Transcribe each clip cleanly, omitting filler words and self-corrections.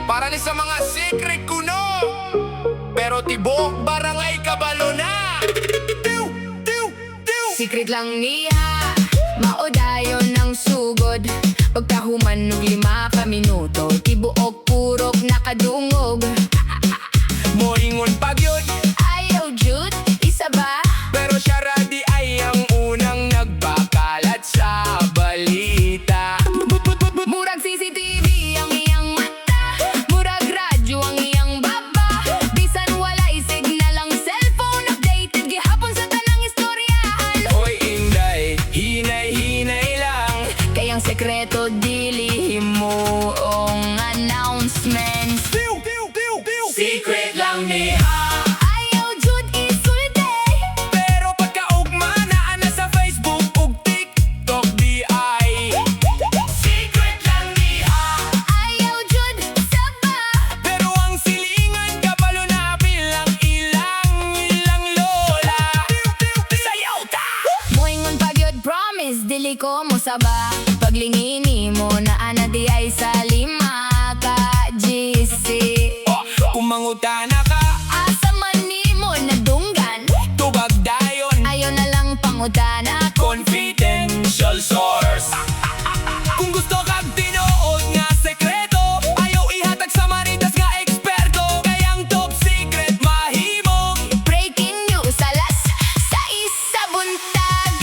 para ni sa mga secret kuno, pero tibok barangay kabalo na. Secret lang niya, maudayon ng sugod. Pagkahuman og 5 ka minuto, tibuok purok nakadungog. Moingon pagyod, Ayaw jud, isa ba? pero siya radi ay ang unang nagbakalat sa balita. Murag CCTV ang iyang mata, murag radyo ang iyang baba. Bisan walay signal ang cellphone, updated gihapon sa tanang istoryahan. Hoy inday, hinay-hinay lang. Kayang sekreto dili mo ang announcements. Secret lang niha, Ayaw jud isulti, pero pagkaugma naa na sa Facebook ug TikTok di ay. Secret lang niha, ayaw jud saba. pero ang silingan kabalo na bilang ilang lola. Sayaw ta! Moingon pagyod promise, dili ko mo saba. Paglingini mo na ana di ay sa 5 ka GC. Kung mangutana ka, Asa man nimo nadunggan, tubag dayon, ayaw na lang pangutana. confidential source. Kung gusto kag tinuod nga sekreto, ayaw ihatag sa Marites nga eksperto. Kayang top secret mahimo, Breaking news alas 6 sa buntag.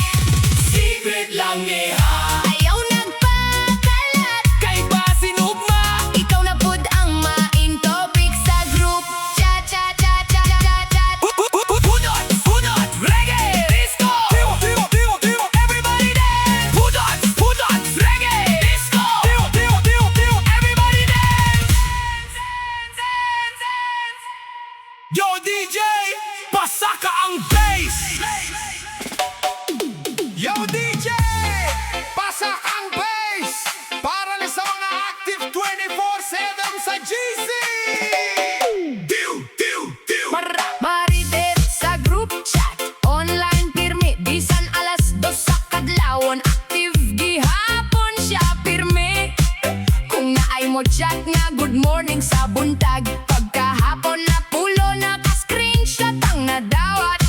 secret lang niha. Ayaw nagpakalat, Kay basin ugma, ikaw na pud ang main topic sa group chat. Budots Reggae Disco. Everybody dance. Budots Reggae Disco. Everybody dance. Yo DJ, pasaka ang bass. Yo DJ, pasak ang bass para na sa mga active 24/7 sa GC. Marites sa group chat, online pirmi, bisan alas 2 sa kadlawon, active gihapon siya pirmi. Kung naay mo chat nga good morning sa buntag, pagkahapon na pulo naka-screenshot ang nadawat.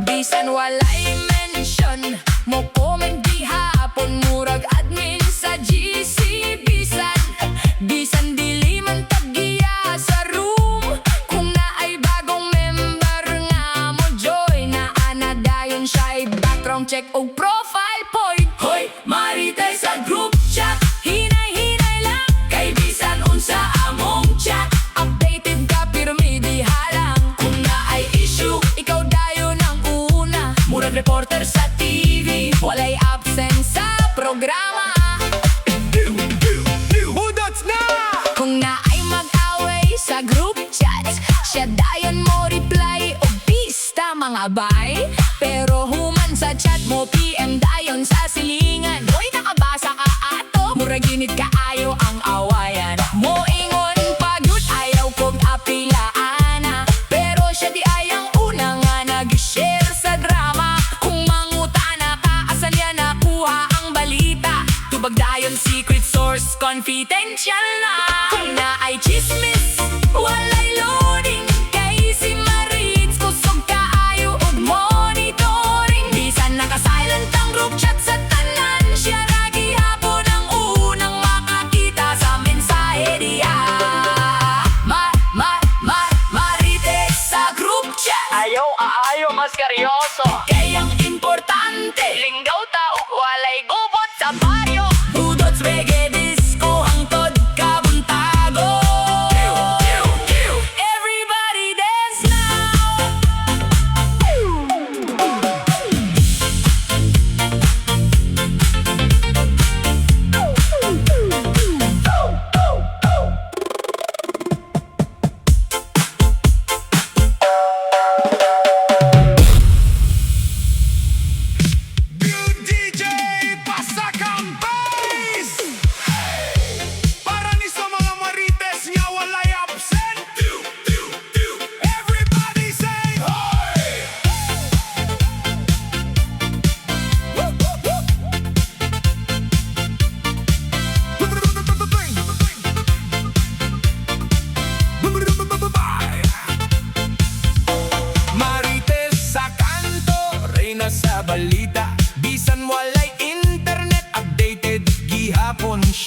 Bisan walay mention, mo comment gihapon, murag admin sa GC. Bisan dili man taggiya sa room. Kung naay bagong member nga mo join, na ana dayon siya background check o profile point. Hoy, Marites sa group chat, Hinay-hinay lang, kay bisan unsa among chat. updated ka pirmi di halang. Kung naay issue, Ikaw dayon ang una, murag reporter sa TV. walay absent sa programa. Budots na! Kung naay mag-away sa group chat, siya dayon mo reply o pista mga bay. Pero human sa chat mo PM dayon sa silingan. Hoy nakabasa ka ato, murag ginit ka ayo ang awayan. Moingon pagyud ayaw kog apilaana, pero siya di ayang una nga nag-share sa drama. Kung mangutana ka, asan niya nakuha ang balita? Tubag dayon secret source, confidential na. Kung naay chismis, walay loading. Kay si Marites kusog kaayo og monitoring. Bisan naka-silent ang group chat sa tanan, siya ra gihapon ang unang makakita sa mensahe diya. Marites sa group chat, Ayaw mas karyoso. kayang importante. Linggaw ta ug walay gubot sa baryo. Budots Reggae Disco hangtod kabuntagan.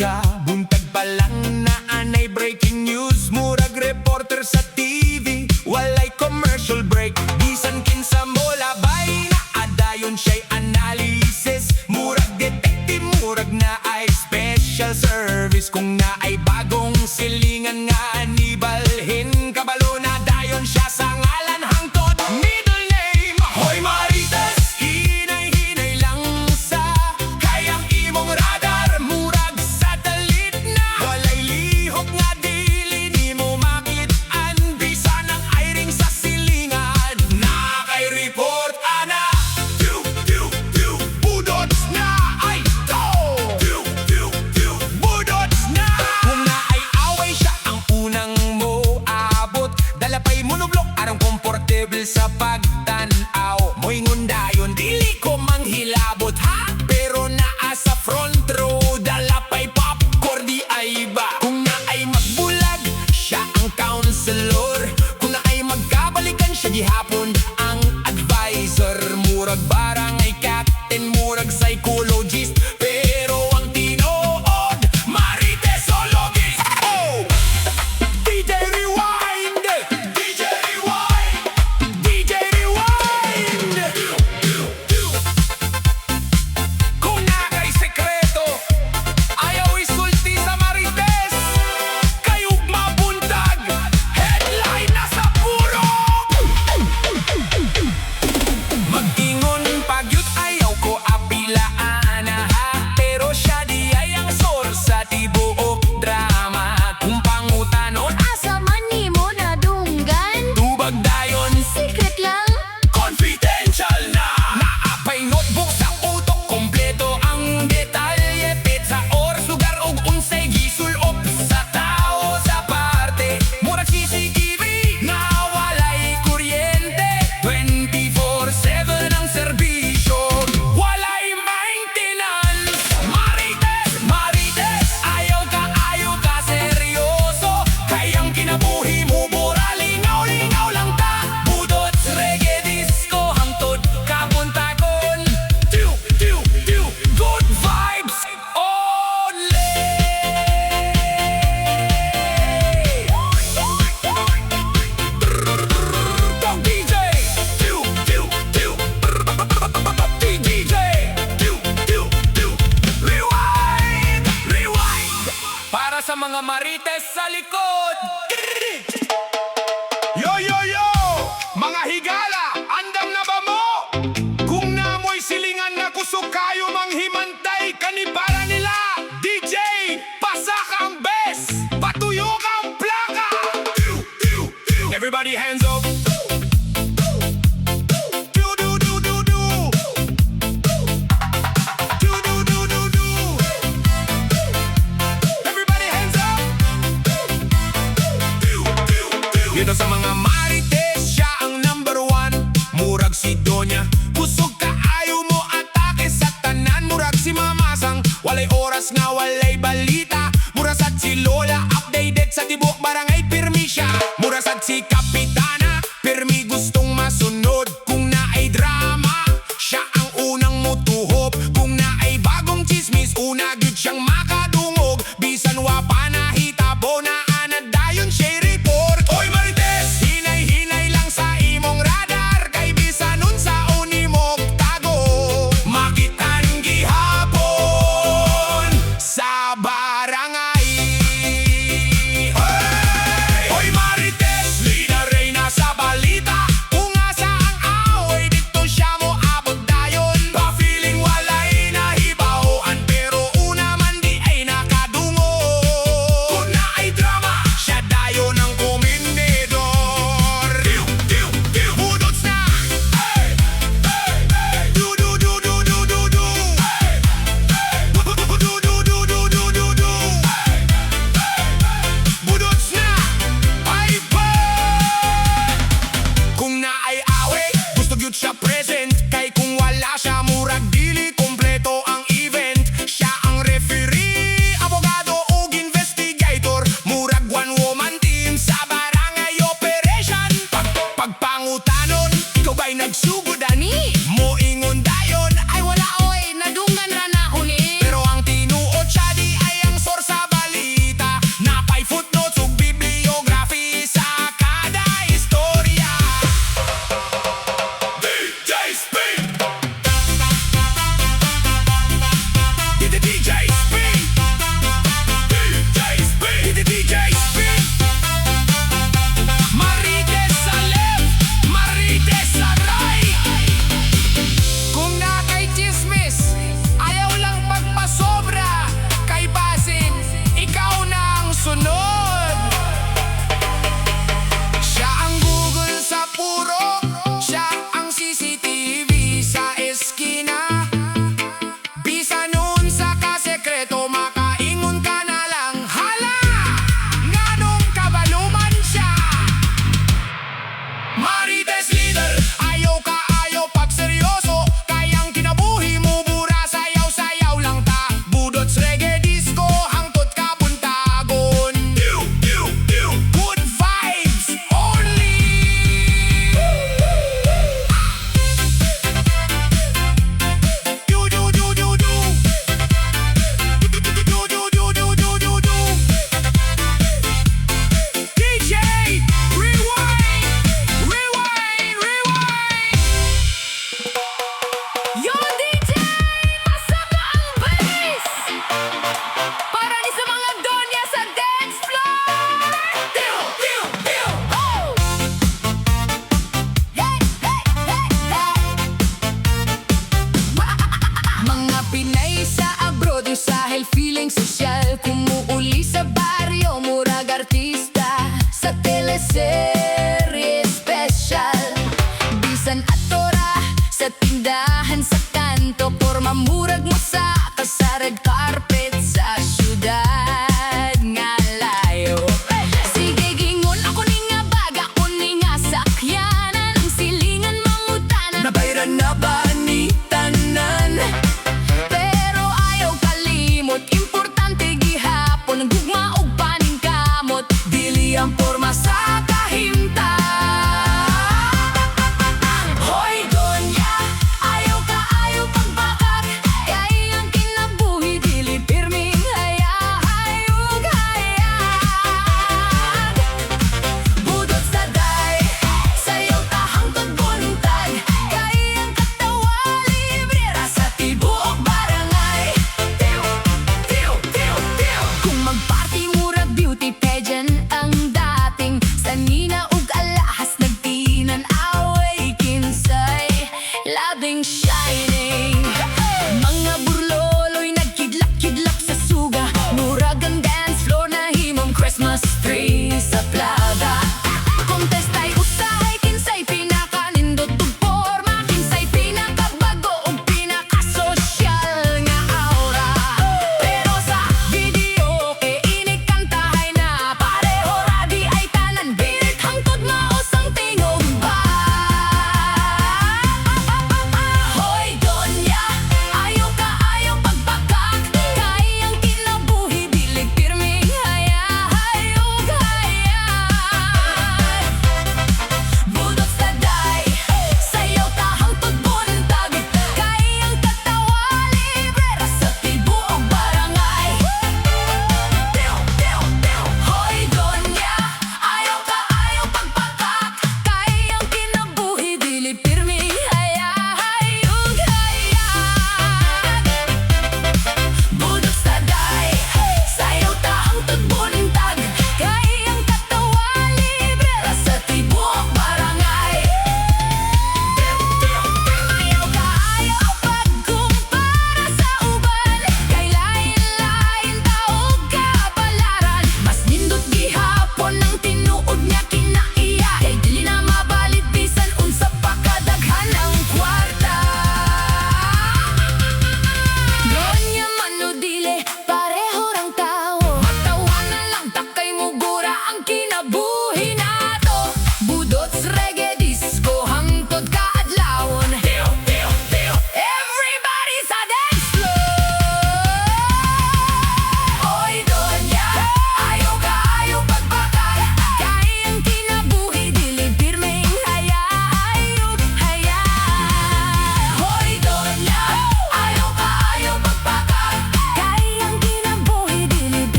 siya. Buntag pa lang na anay breaking news, murag reporter sa TV, walay commercial break. Bisan kinsa mo labay na adayon siya'y analysis, murag detective, murag na ay special service. Kung na ay bagong silingan nga nibalhin, kabalo na dayon siya sa ngalan hangtod middle name. Hoy Marites, hinay-hinay lang sa kayang imong radar, murag satellite na walay lihok nga dili ni mo makit-an. Bisan ang airing sa silingan na kay report ana. Budots na ay to. Budots na. Kung na ay away siya ang unang mo abot, dalapay monoblok arang komportable sa pagtanaw. Mo'y ngundayon dili ko manghilabot ha, pero naa sa front row dalapay popcorn di ay ba. Kung na ay magbulag siya ang counselor, kung na ay magkabalikan siya gihapon ang advisor. Murag barangay captain, murag psychologist, pero ang tinuod Maritesologist. Oh! DJ Rewind! DJ Rewind! DJ Rewind! Kung na kay sekreto ayaw isulti sa Marites, kayong mabuntag headline na sa puro. Mag-ingon pagyut ayaw ko apilaan ha, pero siya di ay ang source sa tibuok drama. Kung pangutanon Asa man nimo nadunggan, tubag dayon, secret lang. confidential na. Naapay notebook sa utok, kompleto ang detalye, pizza or sugar og unsay gisulop sa tao sa parte. Murag CCTV na walay kuryente, 24/7 ang serbisyo, walay maintenance. Marites, Marites, ayaw ka seryoso, kayang kinabuhi mo mura lingaw-lingaw lang ta. Budots Reggae disco hangtod kapuntagon, good vibes only. Go DJ, rewind, rewind. Para sa mga Marites sa likod. Yo, yo, yo! Mga higala, andam na ba mo? Kung namoy silingan na kusog kayo manghimantay, kanibara nila. DJ, pasak ang bes, patuyo kang plaka. Everybody hands up. Do, do, do, do, do. Do, do, do, do, do. Everybody hands up. Dito sa mga Marites, siya ang number one, murag si Donya. Kusog ka ayaw mo atake sa tanan, murag si Mamasang walay oras nga walay balita. Murasad si Lola, updated sa tibok barangay, pirmi siya. Murasad si Kapitana, pirmi gustong masunod. Kung na ay drama, siya ang unang mutuhop. Kung na ay bagong chismis, una gyud siyang makadungog. Bisan wa pa nahitabo na anad dayon siya'y report. Oy Marites, hinay-hinay lang sa imong radar, kay bisan unsa unimog tago, makitan gihapon sa barangay. Oy Marites, lidaray na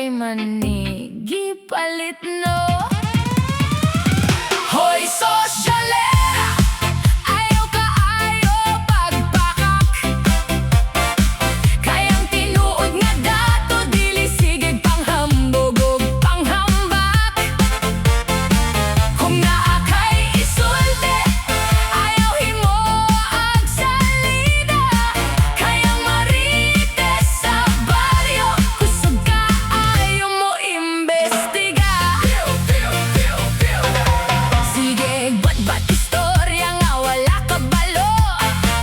kay manigi palit no. Hoy sosyalera, ayaw ka ayo pagpakak, kayang tinuod nga dato dili sigig panghambog ug panghambak. Kung naa kay isulti, ayaw himo ag salida, kayang Marites sa baryo, kusog ka ayaw mo imbestiga. Sige, bat istorya nga wala kabalo,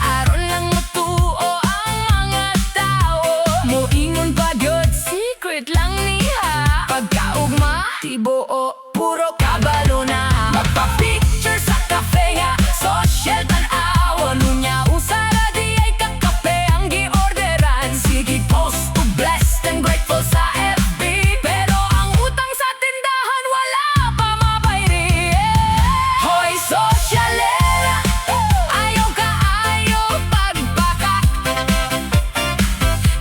aron lang motuo ang mga tao. Moingon pa gyud secret lang niya, pagkaugma tibuo puro kabalo na. Magpa-picture sa cafe nga social tan-awa, nunya usara di ay kakape ang giorderan. Sige, post to blessed and grateful sa FB, pero ang utang sa tindahan wala pa mabayri. Hoy sosyalera, ayaw ka ayaw pagpakak,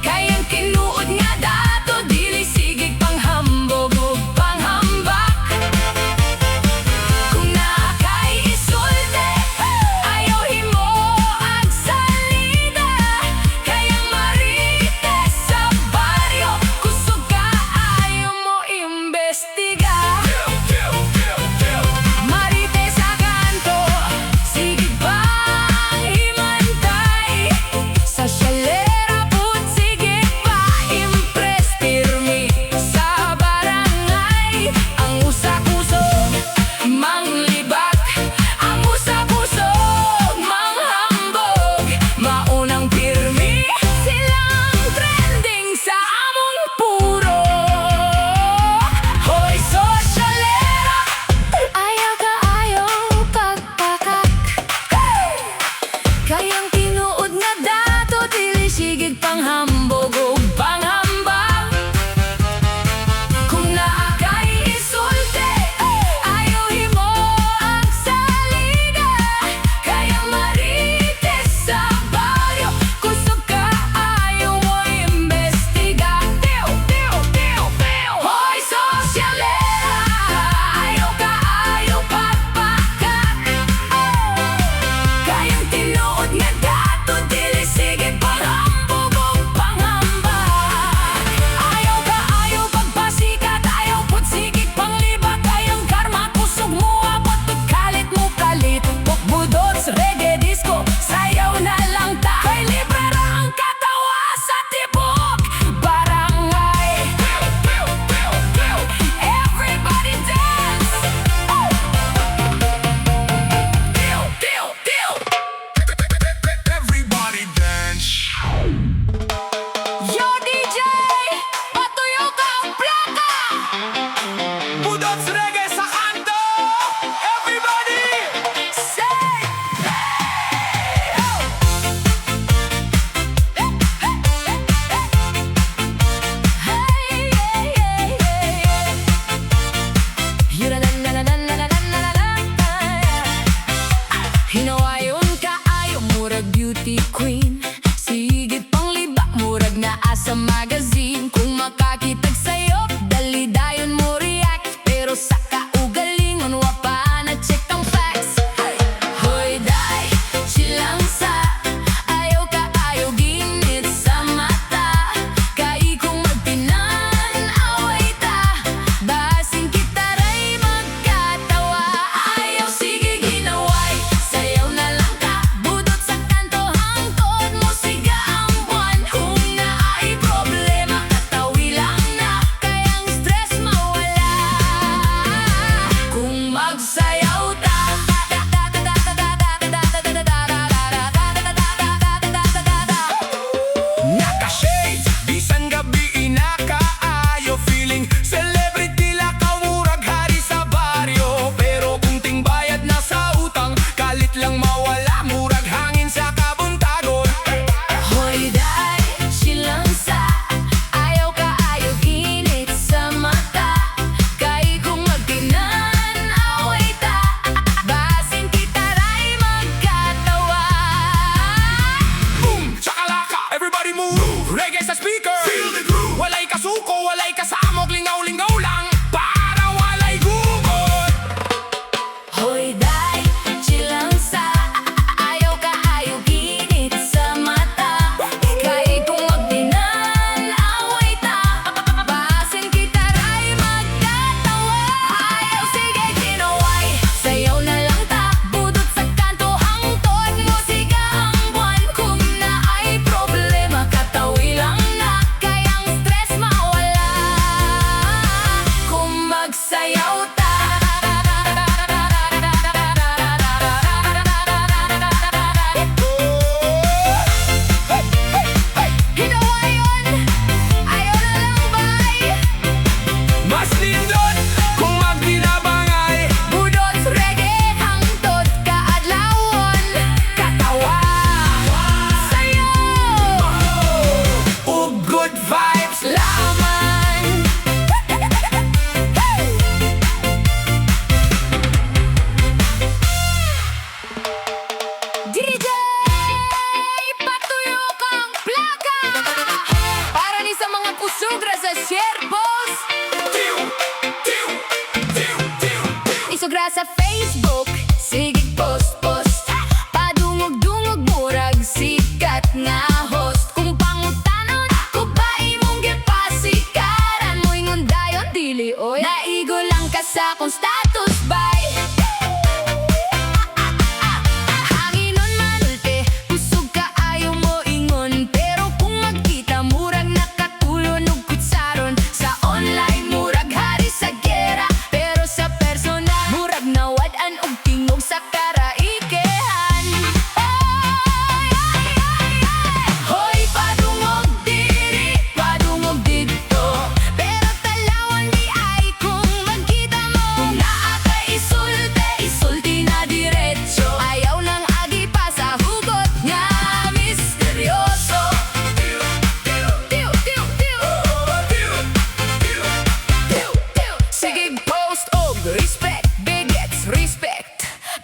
kayang tinuod nga dato dili sigig panghambog ug panghambak. Kung naa kay isulti, ayaw himo ag Isura sa Facebook, sige post post. Padungog-dungog murag sikat nga host. Kung pangutanon, kubay mong gipasikaran mo ingon dayon dili oy. Naigo lang ka sa kung status bay. Hanginon manulte, kusog ka ayaw mo ingon. Pero kung magkita murag nakatulon ug kutsaron. Sa online murag hari sa gera, pero sa personal murag nawad-an og tingog sa karaikehan. Hoy padungog diri, padungog dito, pero talawan di ay kung magkita mo. Kung naa ka isulti, isulti na diretso. Ayaw lang agi pa sa hugot nga misteryoso. Tiw, tiw, tiw, tiw. Tiw, tiw. Sige post og respect, bigets respect.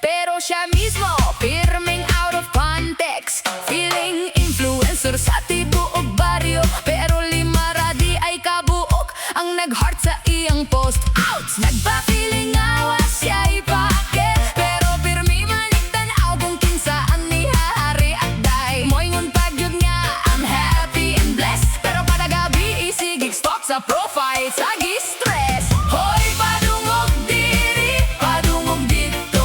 Pero siya mismo, pirming out of context. Feeling influencer sa tibuok baryo, pero lima radi ay kabuok ang nag-heart sa iyang post. Ouch! Nagpa-feeling awa siya ipake, pero pirmi manigtanaw kung kinsa ang nihari at day. Moingon pagyud nga, I'm happy and blessed, pero kada gabi isigig stalk sa profile, sagi stress. Hoy padungog diri, padungog dito,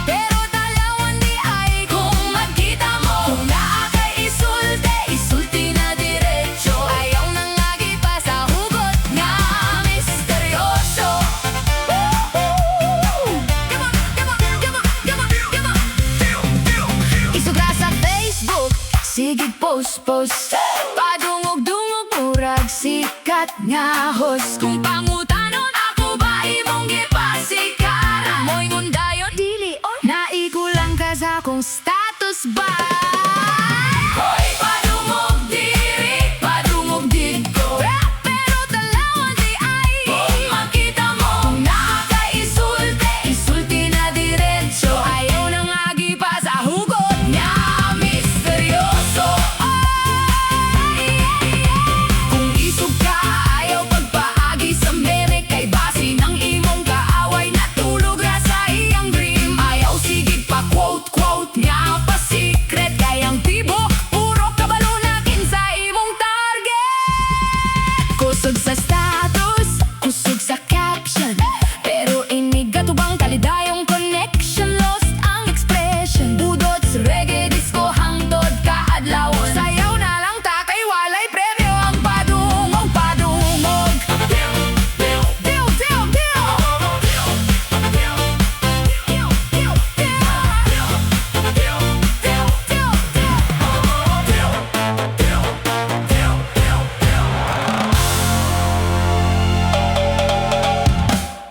pero talawan di ay kung magkita mo. Kung naa kay isulti, isulti na diretso. Ayaw nang agi pa sa hugot nga misteryoso. Isugra sa Facebook, sige post post. Padungog-dungog murag sikat nga host. Kung panguta